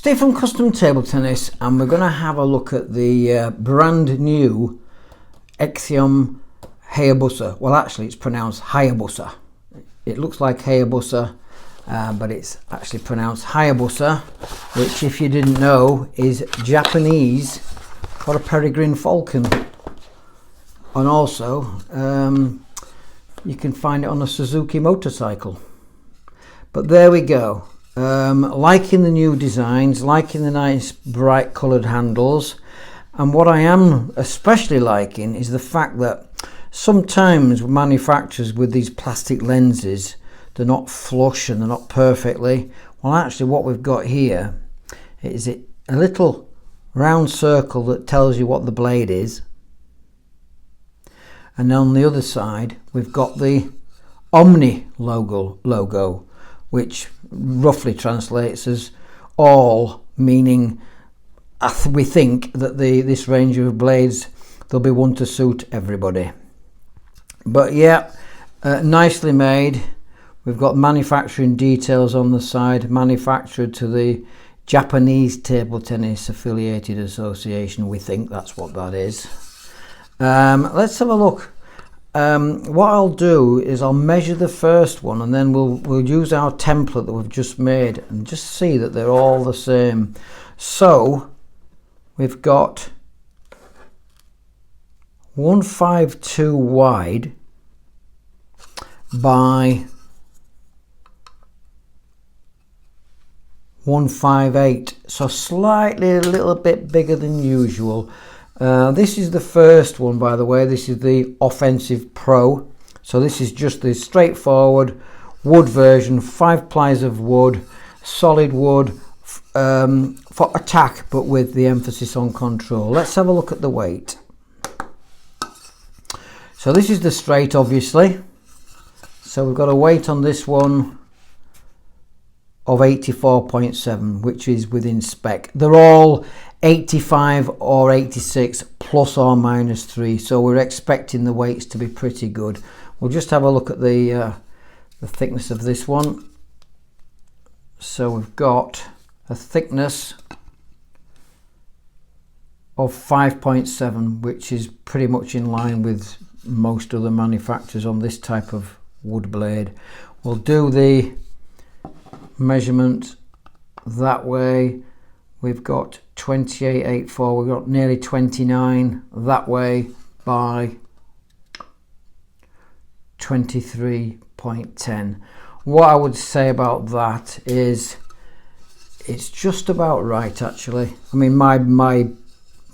Stay from Custom Table Tennis, and we're going to have a look at the brand new XIOM Hayabusa. Well, actually it's pronounced Hayabusa. It looks like Hayabusa, but it's actually pronounced Hayabusa, which, if you didn't know, is Japanese for a peregrine falcon. And also you can find it on a Suzuki motorcycle. But there we go. Liking the new designs, liking the nice bright coloured handles, and what I am especially liking is the fact that sometimes manufacturers with these plastic lenses, they're not flush and they're not perfectly. Well, actually what we've got here is a little round circle that tells you what the blade is, and on the other side we've got the Omni logo, which roughly translates as all, meaning we think that this range of blades, there'll be one to suit everybody. But yeah, nicely made. We've got manufacturing details on the side, manufactured to the Japanese Table Tennis Affiliated Association. We think that's what that is. Let's have a look. What I'll do is I'll measure the first one, and then we'll use our template that we've just made and just see that they're all the same. So we've got 152 wide by 158, so slightly a little bit bigger than usual. This is the first one, by the way. This is the Offensive Pro. So this is just the straightforward wood version, 5 plies of wood, solid wood for attack, but with the emphasis on control. Let's have a look at the weight. So this is the straight, obviously. So we've got a weight on this one of 84.7, which is within spec. They're all 85 or 86 plus or minus 3, so we're expecting the weights to be pretty good. We'll just have a look at the thickness of this one. So we've got a thickness of 5.7, which is pretty much in line with most other manufacturers on this type of wood blade. We'll do the measurement that way. We've got 28.84, we've got nearly 29 that way by 23.10. What I would say about that is it's just about right, actually. I mean, my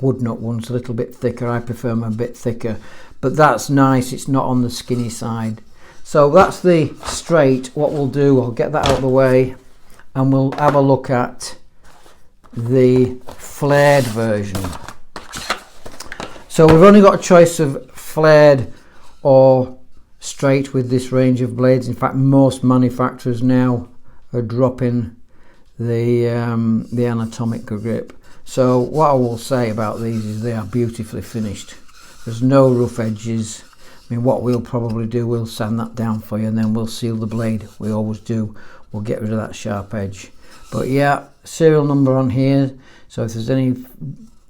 wood nut one's a little bit thicker. I prefer them a bit thicker, but that's nice. It's not on the skinny side. So that's the straight. What we'll do, I'll get that out of the way, and we'll have a look at the flared version. So we've only got a choice of flared or straight with this range of blades. In fact, most manufacturers now are dropping the anatomic grip. So what I will say about these is they are beautifully finished. There's no rough edges. I mean, what we'll probably do, we'll sand that down for you, and then we'll seal the blade. We always do. We'll get rid of that sharp edge. But yeah, serial number on here, so if there's any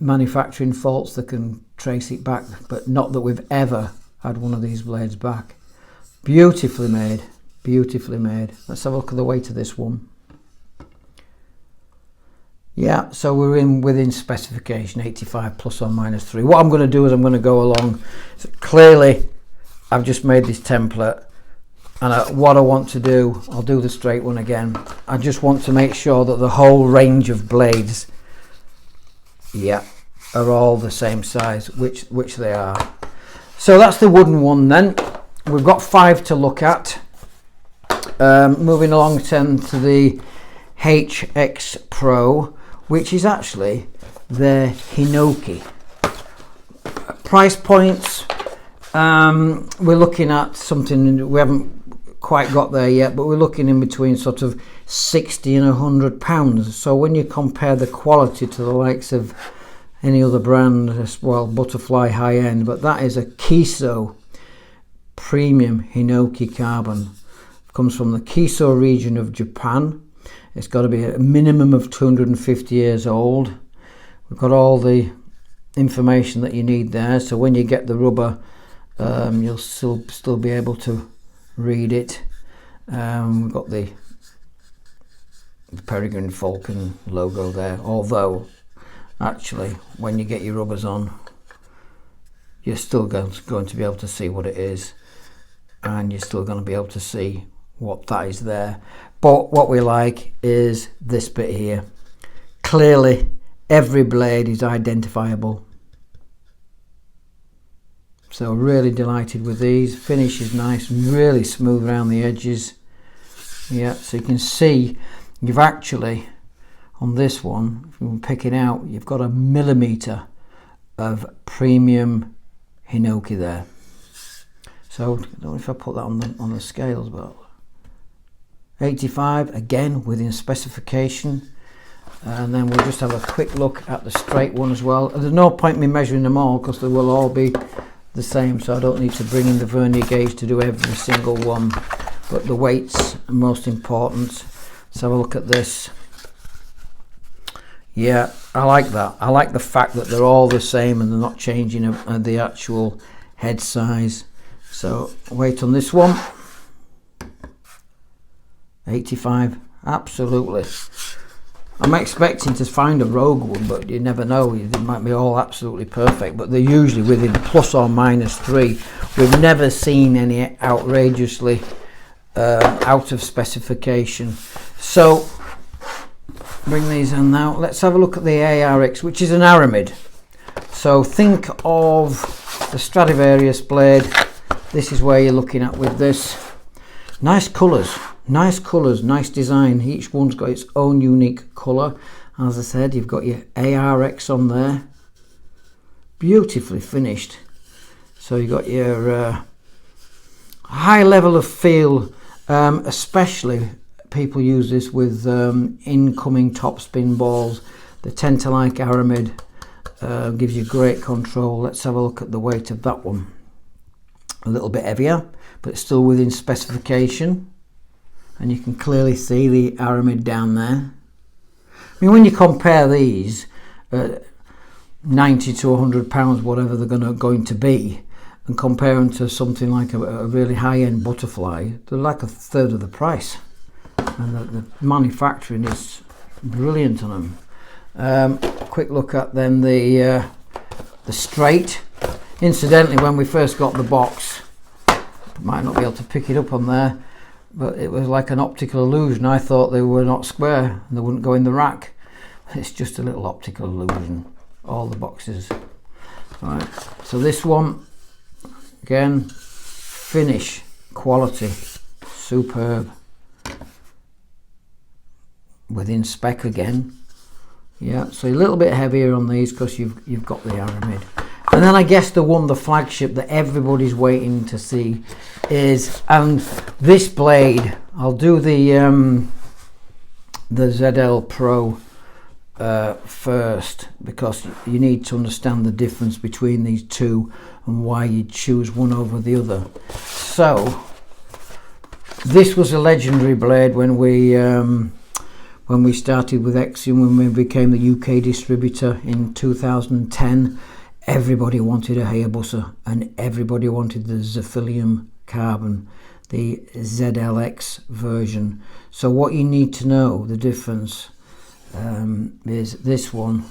manufacturing faults, they can trace it back, but not that we've ever had one of these blades back. Beautifully made, beautifully made. Let's have a look at the weight of this one. Yeah, so we're within specification, 85 plus or minus 3. What I'm going to do is I'm going to go along. So clearly, I've just made this template, and what I want to do, I'll do the straight one again. I just want to make sure that the whole range of blades, yeah, are all the same size, which they are. So that's the wooden one then. We've got 5 to look at. Moving along then to the HX Pro, which is actually the Hinoki. Price points, we're looking at something, we haven't quite got there yet, but we're looking in between sort of 60 and 100 pounds. So when you compare the quality to the likes of any other brand, well, Butterfly high end, but that is a Kiso premium Hinoki carbon. It comes from the Kiso region of Japan. It's got to be a minimum of 250 years old. We've got all the information that you need there, so when you get the rubber, you'll still be able to read it. We've got the Peregrine Falcon logo there, although actually when you get your rubbers on, you're still going to be able to see what it is, and you're still going to be able to see what that is there. But what we like is this bit here. Clearly every blade is identifiable, so really delighted with these. Finish is nice and really smooth around the edges. Yeah, so you can see you've actually, on this one, if you can pick it out, you've got a millimetre of premium Hinoki there. So I don't know if I put that on the scales, but 85, again within specification. And then we'll just have a quick look at the straight one as well. There's no point in me measuring them all because they will all be the same, so I don't need to bring in the vernier gauge to do every single one, but the weights are most important. Let's have a look at this. Yeah, I like that. I like the fact that they're all the same and they're not changing the actual head size. So weight on this one, 85, absolutely. I'm expecting to find a rogue one, but you never know. They might be all absolutely perfect, but they're usually within plus or minus 3. We've never seen any outrageously out of specification. So bring these in now. Let's have a look at the ARX, which is an Aramid. So think of the Stradivarius blade. This is where you're looking at with this. Nice colours, nice design. Each one's got its own unique colour. As I said, you've got your ARX on there, beautifully finished. So you've got your high level of feel, especially people use this with incoming topspin balls. They tend to like Aramid, gives you great control. Let's have a look at the weight of that one. A little bit heavier, but still within specification, and you can clearly see the Aramid down there. I mean, when you compare these 90 to 100 pounds, whatever they're going to be, and compare them to something like a really high-end butterfly, they're like a third of the price, and the manufacturing is brilliant on them. Quick look at then the straight. Incidentally, when we first got the box, might not be able to pick it up on there, but it was like an optical illusion. I thought they were not square and they wouldn't go in the rack. It's just a little optical illusion, all the boxes. Right, so this one, again, finish, quality, superb. Within spec again. Yeah, so a little bit heavier on these because you've got the Aramid. And then I guess the flagship that everybody's waiting to see is, and this blade, I'll do the ZL Pro first, because you need to understand the difference between these two and why you choose one over the other. So this was a legendary blade when we started with XIOM, when we became the UK distributor in 2010. Everybody wanted a Hayabusa and everybody wanted the Zephlyium carbon, the ZLX version. So what you need to know, the difference, is this one.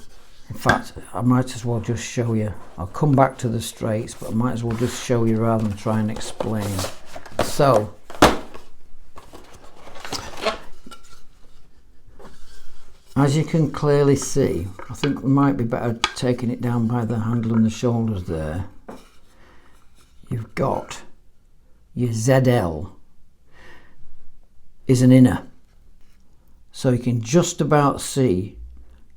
In fact, I might as well just show you. I'll come back to the straights, but I might as well just show you rather than try and explain. So as you can clearly see, I think we might be better taking it down by the handle and the shoulders there. You've got your ZL is an inner. So you can just about see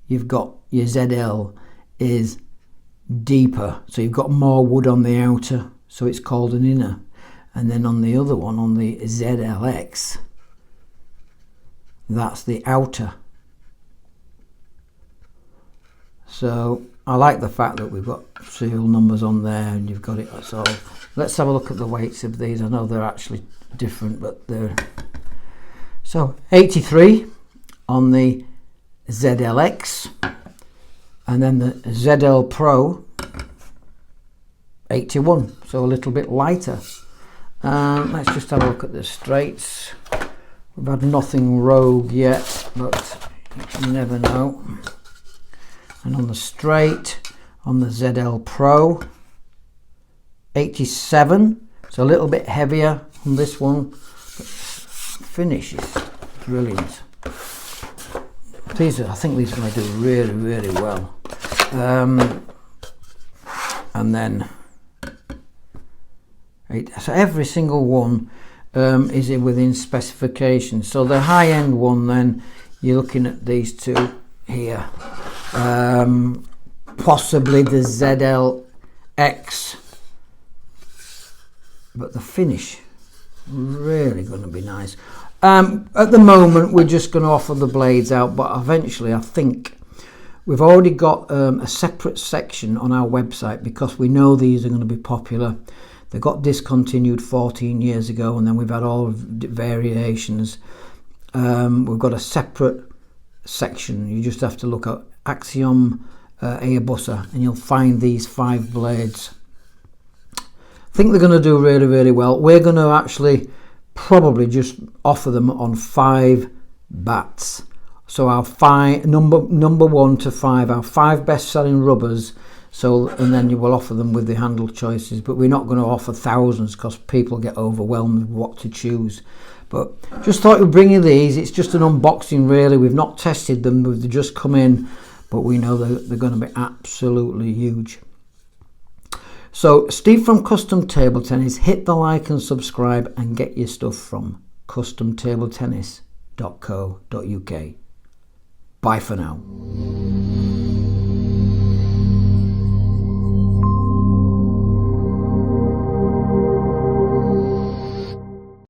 you've got your ZL is deeper. So you've got more wood on the outer, so it's called an inner. And then on the other one, on the ZLX, that's the outer. So I like the fact that we've got serial numbers on there and you've got it. So let's have a look at the weights of these. I know they're actually different, but they're so 83 on the ZLX, and then the ZL Pro 81, so a little bit lighter. Let's just have a look at the straights. We've had nothing rogue yet, but you never know. And on the straight, on the ZL Pro 87, so a little bit heavier on this one, but finish is brilliant. I think these are going to do really, really well. And then so every single one is within specification. So the high-end one, then you're looking at these two here, possibly the ZLX, but the finish really going to be nice. At the moment we're just going to offer the blades out, but eventually I think we've already got a separate section on our website, because we know these are going to be popular. They got discontinued 14 years ago, and then we've had all variations. We've got a separate section. You just have to look at XIOM Hayabusa and you'll find these 5 blades. I think they're going to do really, really well. We're going to actually probably just offer them on 5 bats. So our number 1 to 5, our 5 best-selling rubbers. So, and then you will offer them with the handle choices, but we're not going to offer thousands because people get overwhelmed with what to choose. But just thought we'd bring you these. It's just an unboxing really. We've not tested them, they've just come in, but we know they're going to be absolutely huge. So Steve from Custom Table Tennis, hit the like and subscribe and get your stuff from customtabletennis.co.uk. Bye for now.